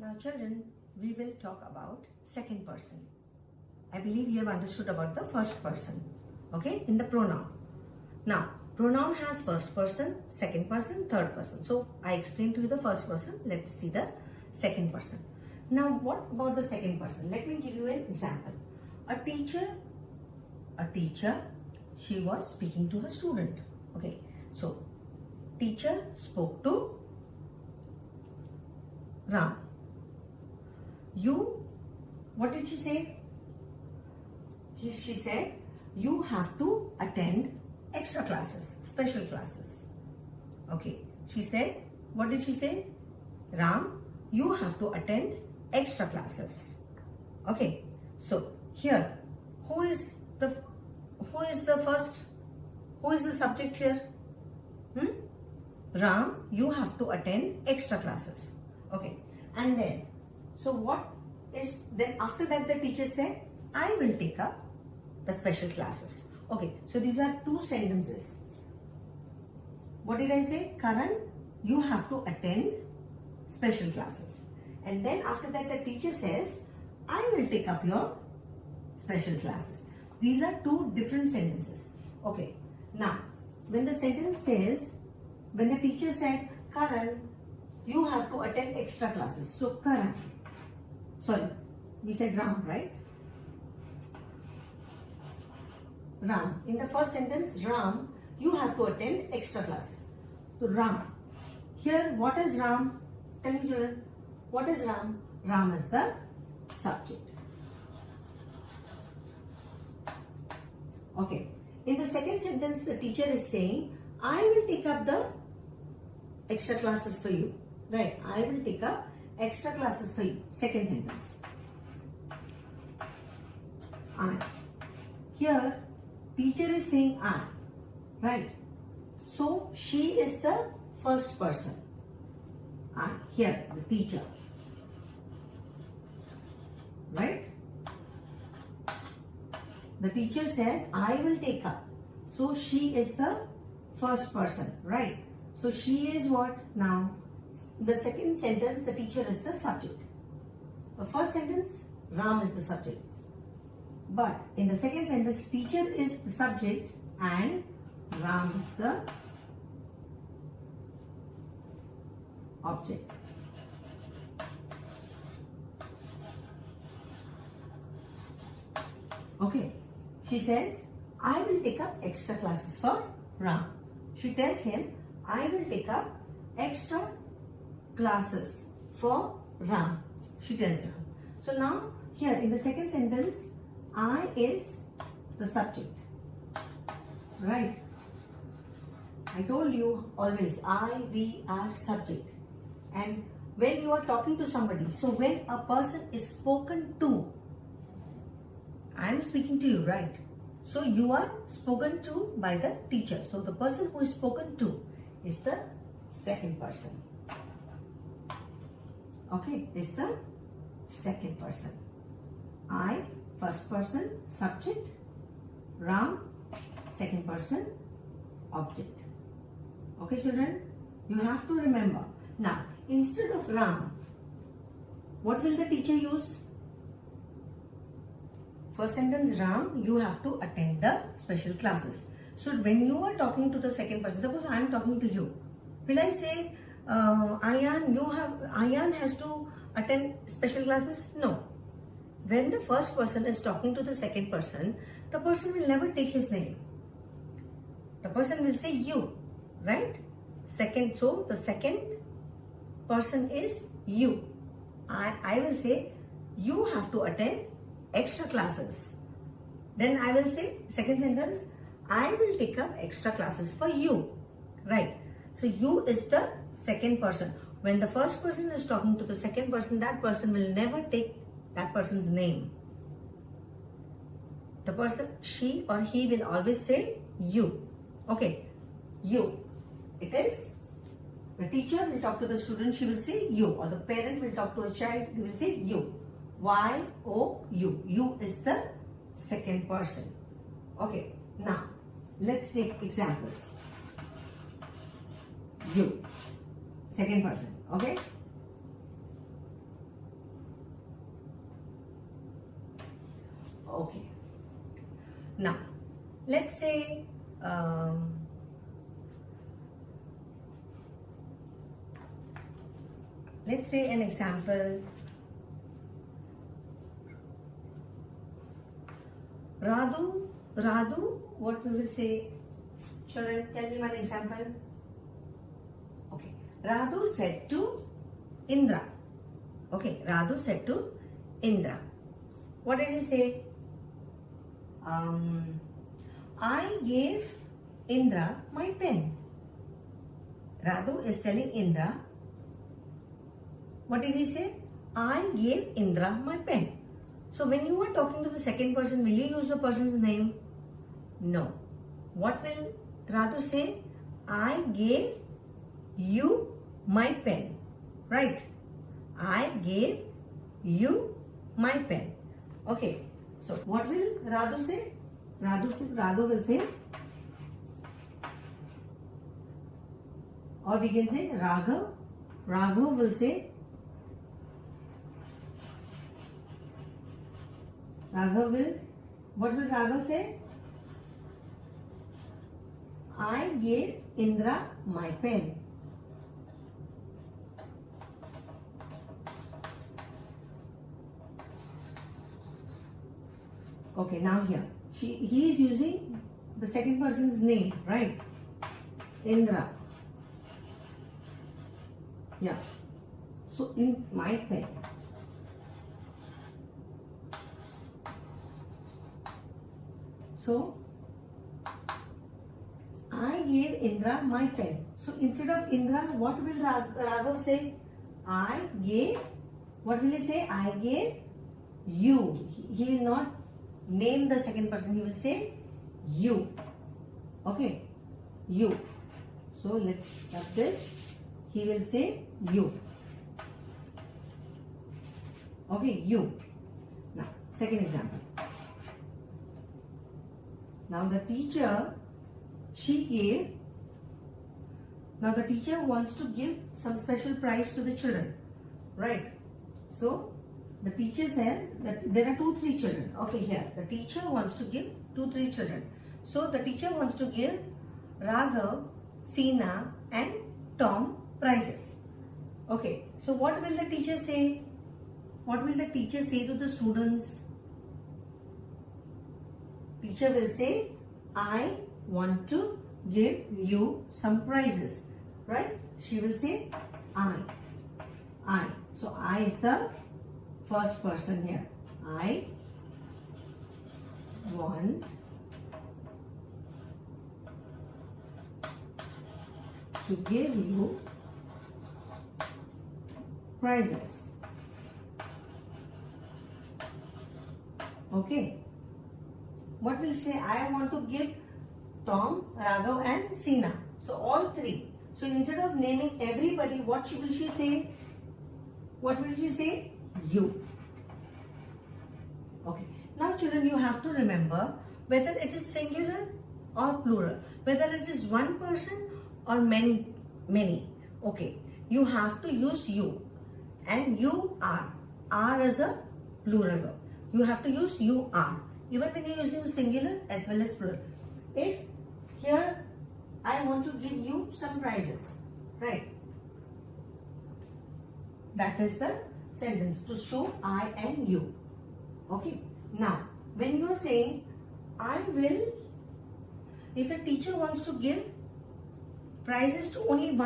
Now children, we will talk about second person. I believe you have understood about the first person, okay, in the pronoun. Now, pronoun has first person, second person, third person. So, I explained to you the first person. Let's see the second person. Now, what about the second person? Let me give you an example. A teacher, she was speaking to her student. Okay, so, teacher spoke to Ram. What did she say? She said, you have to attend extra classes, special classes. Okay, she said, what did she say? Ram, you have to attend extra classes. Okay, so here, who is the subject here? Ram, you have to attend extra classes. Okay, and then, so what is, then after that the teacher said, I will take up the special classes. Okay, so these are two sentences. What did I say? Karan, you have to attend special classes. And then after that the teacher says, I will take up your special classes. These are two different sentences. Okay, now when the sentence says, when the teacher said, Karan, you have to attend extra classes. So Karan, sorry, we said Ram, right? Ram. In the first sentence, Ram, you have to attend extra classes. So Ram. Here, what is Ram? Tell me children, what is Ram? Ram is the subject. Okay. In the second sentence, the teacher is saying, I will take up the extra classes for you. Right. I will take up extra classes for you. Second sentence. I. Here, teacher is saying I. Right. So, she is the first person. I. Here, the teacher. Right. The teacher says, I will take up. So, she is the first person. Right. So, she is what now? The second sentence, the teacher is the subject. The first sentence, Ram is the subject. But in the second sentence, teacher is the subject and Ram is the object. Okay. She says, I will take up extra classes for Ram. She tells him, I will take up extra classes for Ram. She tells him. So now, here in the second sentence, I is the subject. Right? I told you always, I, we are subject. And when you are talking to somebody, so when a person is spoken to, I am speaking to you, right? So you are spoken to by the teacher. So the person who is spoken to is the second person. Okay, is the second person. I, first person, subject. Ram, second person, object. Okay, children? You have to remember. Now, instead of Ram, what will the teacher use? First sentence, Ram, you have to attend the special classes. So, when you are talking to the second person, suppose I am talking to you. Will I say, Ayan has to attend special classes? No. When the first person is talking to the second person, the person will never take his name. The person will say you, right? Second, so the second person is you. I will say, you have to attend extra classes. Then I will say, second sentence, I will take up extra classes for you, right? So you is the second person. When the first person is talking to the second person, that person will never take that person's name. The person, she or he will always say you. Okay, you. It is, the teacher will talk to the student, she will say you. Or the parent will talk to a child, they will say you. Y-O-U. You is the second person. Okay, now let's take examples. You, second person. Okay, Okay. Now, let's say an example. Radu, what we will say? Children, tell me one example. Okay. Radu said to Indra. Okay, Radu said to Indra. What did he say? I gave Indra my pen. Radu is telling Indra. What did he say? I gave Indra my pen. So when you are talking to the second person, will you use the person's name? No. What will Radu say? I gave you my pen. Right? I gave you my pen. Okay. So what will Radu say? Radu will say, or we can say Raghav. Raghav will say, what will Raghav say? I gave Indra my pen. Okay, now here, he is using the second person's name, right? Indra. Yeah. So, in my pen. So, I gave Indra my pen. So, instead of Indra, what will Raghav say? I gave, what will he say? I gave you. He will not name the second person. He will say you. Okay. You. So, let's cut this. He will say you. Okay. You. Now, second example. Now, the teacher, now the teacher wants to give some special prize to the children. Right. So, the teacher said that there are 2-3 children. Okay, here the teacher wants to give 2-3 children. So the teacher wants to give Raghav, Seena and Tom prizes. Okay, so what will the teacher say? What will the teacher say to the students? Teacher will say, I want to give you some prizes. Right? She will say, I. So I is the first person here. I want to give you prizes. Okay. What will say? I want to give Tom, Raghav and Seena. So all 3. So instead of naming everybody, what will she say? What will she say? You. Okay. Now children, you have to remember whether it is singular or plural, whether it is one person or many. Okay. You have to use you, and you are. Are is a plural verb. You have to use you are, even when you are using singular as well as plural. If here I want to give you some prizes, right? That is the sentence to show I and you. Okay. Now, when you are saying I will, if the teacher wants to give prizes to only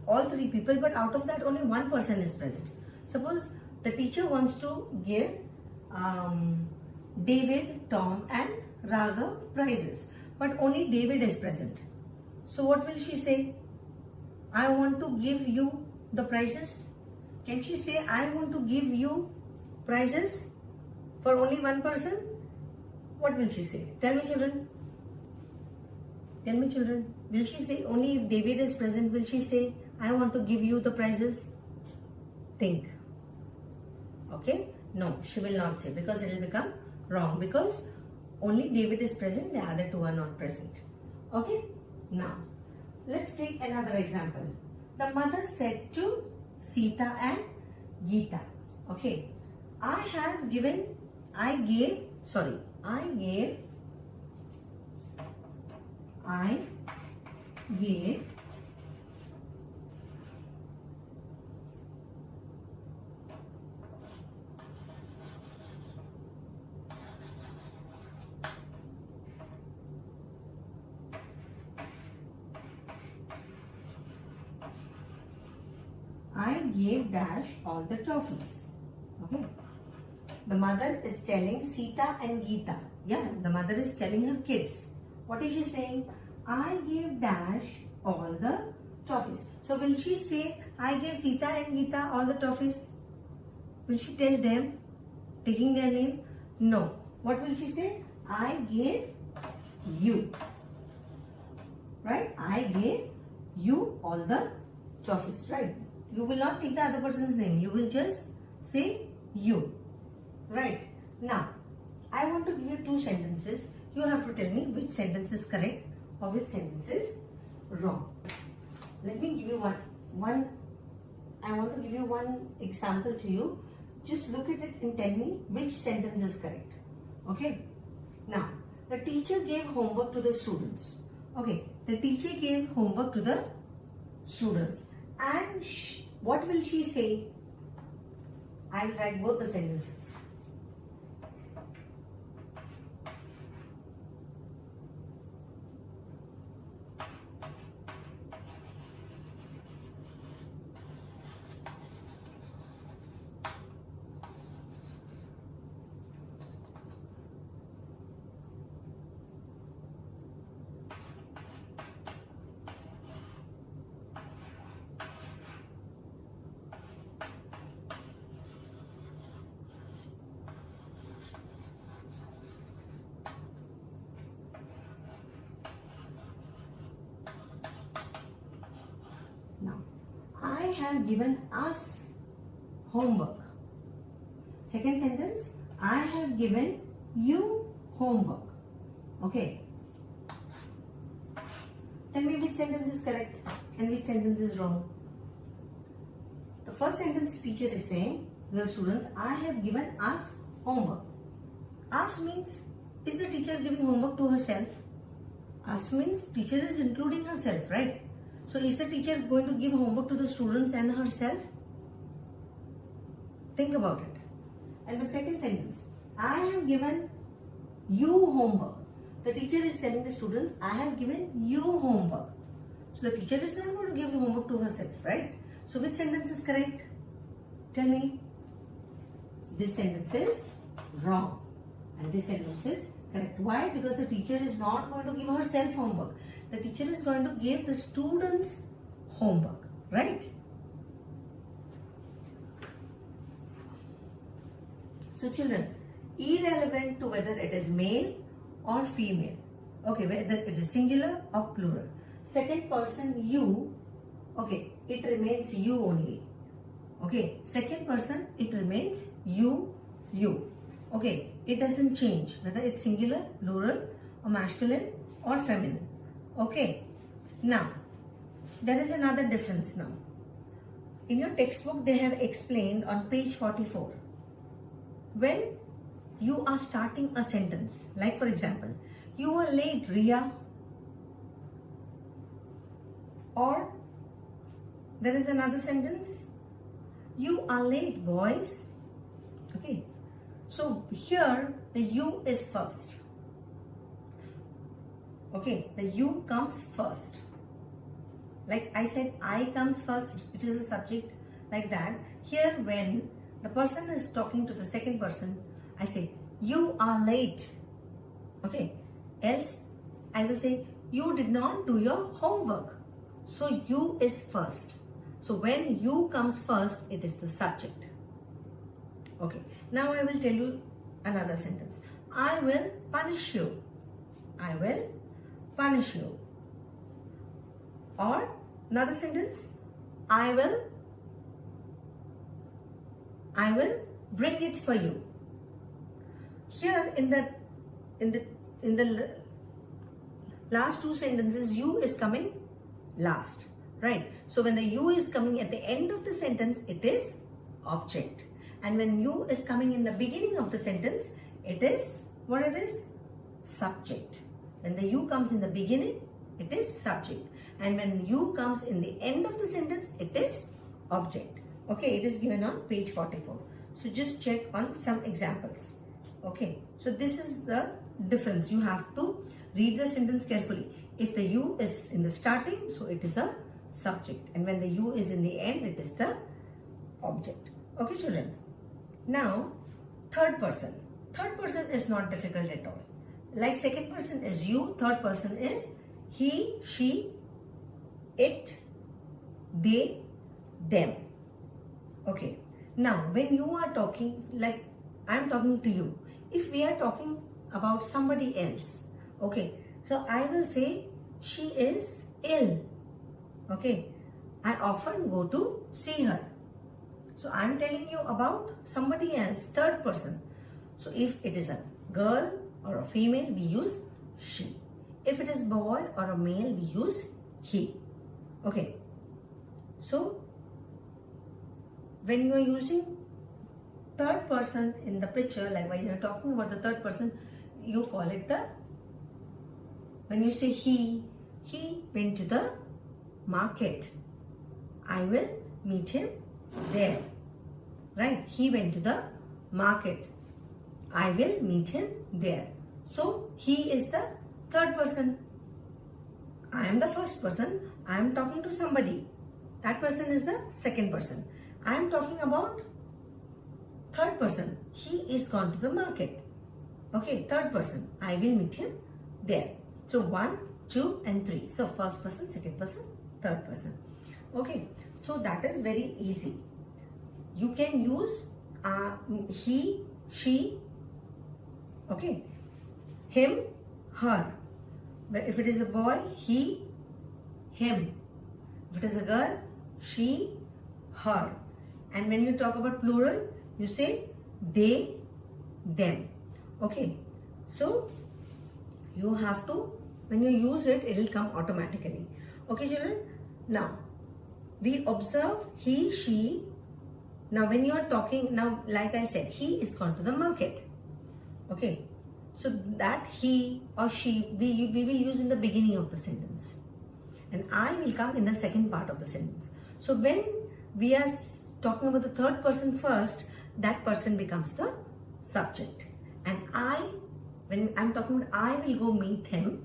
all 3 people, but out of that only one person is present. Suppose the teacher wants to give David, Tom and Raghav prizes, but only David is present. So what will she say? I want to give you the prizes. Can she say I want to give you prizes for only one person? What will she say? Tell me children. Tell me children. Will she say only if David is present, will she say I want to give you the prizes? Think. Okay? No, she will not say, because it will become wrong, because only David is present, the other 2 are not present. Okay? Now, let's take another example. The mother said to Sita and Geeta, okay, I have given I gave dash all the toffees. Okay. The mother is telling Sita and Geeta. Yeah, the mother is telling her kids. What is she saying? I gave dash all the toffees. So will she say, I gave Sita and Geeta all the toffees? Will she tell them, taking their name? No. What will she say? I gave you. Right? I gave you all the toffees. Right? You will not take the other person's name. You will just say you. Right? Now, I want to give you two sentences. You have to tell me which sentence is correct or which sentence is wrong. Let me give you one. I want to give you one example to you. Just look at it and tell me which sentence is correct. Okay? Now, the teacher gave homework to the students. Okay, the teacher gave homework to the students. And what will she say? I will write both the sentences. Now, I have given us homework. Second sentence, I have given you homework. Okay. Tell me which sentence is correct and which sentence is wrong. The first sentence teacher is saying to the students, I have given us homework. Us means, is the teacher giving homework to herself? Us means teacher is including herself, right? So is the teacher going to give homework to the students and herself? Think about it. And the second sentence, I have given you homework. The teacher is telling the students, I have given you homework. So the teacher is not going to give homework to herself, right? So which sentence is correct? Tell me. This sentence is wrong. And this sentence is correct. Why? Because the teacher is not going to give herself homework. The teacher is going to give the students homework, right? So children, irrelevant to whether it is male or female, okay, whether it is singular or plural. Second person you, okay, it remains you only. Okay, second person, it remains you. Okay, it doesn't change whether it's singular, plural or masculine or feminine. Okay, now there is another difference now. In your textbook they have explained on page 44. When you are starting a sentence, like for example, you are late, Ria, or there is another sentence, you are late, boys. Okay, so here the you is first. Okay, the you comes first. Like I said, I comes first, it is a subject, like that. Here when the person is talking to the second person, I say, you are late. Okay, else I will say, you did not do your homework. So you is first. So when you comes first, it is the subject. Okay, now I will tell you another sentence. I will punish you. I will punish you. Or another sentence, I will bring it for you. Here in the last two sentences, you is coming last, right? So when the you is coming at the end of the sentence, it is object. And when you is coming in the beginning of the sentence, it is what it is? Subject. When the you comes in the beginning, it is subject. And when you comes in the end of the sentence, it is object. Okay, it is given on page 44. So just check on some examples. Okay, so this is the difference. You have to read the sentence carefully. If the you is in the starting, so it is a subject. And when the you is in the end, it is the object. Okay, children. Now, third person. Third person is not difficult at all. Like second person is you, third person is he, she, it, they, them. Okay. Now, when you are talking, like I am talking to you, if we are talking about somebody else, okay, so I will say she is ill. Okay. I often go to see her. So I am telling you about somebody else, third person. So if it is a girl or a female, we use she. If it is boy or a male, we use he. Okay. So when you are using third person in the picture, like when you are talking about the third person, you call it the, when you say he went to the market. I will meet him there. Right? He went to the market. I will meet him there. So he is the third person. I am the first person. I am talking to somebody. That person is the second person. I am talking about third person. He is gone to the market. Okay, third person. I will meet him there. So 1, 2 and 3. So first person, second person, third person. Okay, so that is very easy. You can use he, she, okay, him, her. If it is a boy, he, him. If it is a girl, she, her. And when you talk about plural, you say they, them. Okay, so you have to, when you use it, it will come automatically. Okay, children. Now, we observe he, she. Now, when you are talking, now, like I said, he is gone to the market. Okay. So, that he or she, we will use in the beginning of the sentence. And I will come in the second part of the sentence. So, when we are talking about the third person first, that person becomes the subject. And I, when I'm talking about I will go meet him,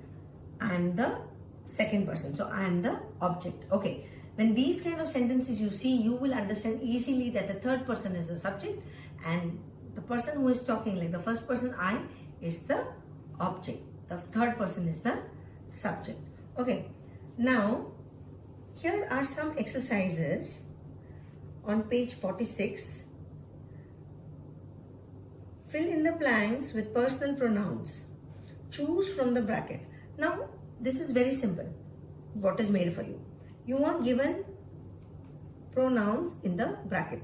I am the second person. So, I am the object. Okay. When these kind of sentences you see, you will understand easily that the third person is the subject and the person who is talking, like the first person I, is the object. The third person is the subject. Okay. Now, here are some exercises on page 46. Fill in the blanks with personal pronouns. Choose from the bracket. Now, this is very simple. What is made for you? You are given pronouns in the bracket.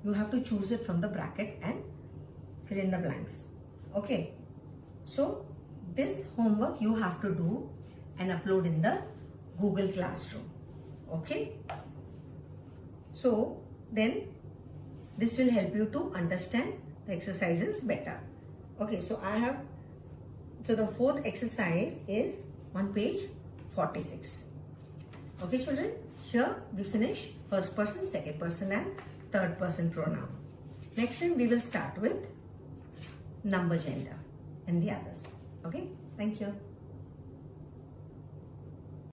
You have to choose it from the bracket and fill in the blanks. Okay. So, this homework you have to do and upload in the Google Classroom. Okay. So, then this will help you to understand the exercises better. Okay. So, the fourth exercise is on page 46. Okay, children, here we finish first person, second person and third person pronoun. Next time we will start with number, gender and the others. Okay, thank you.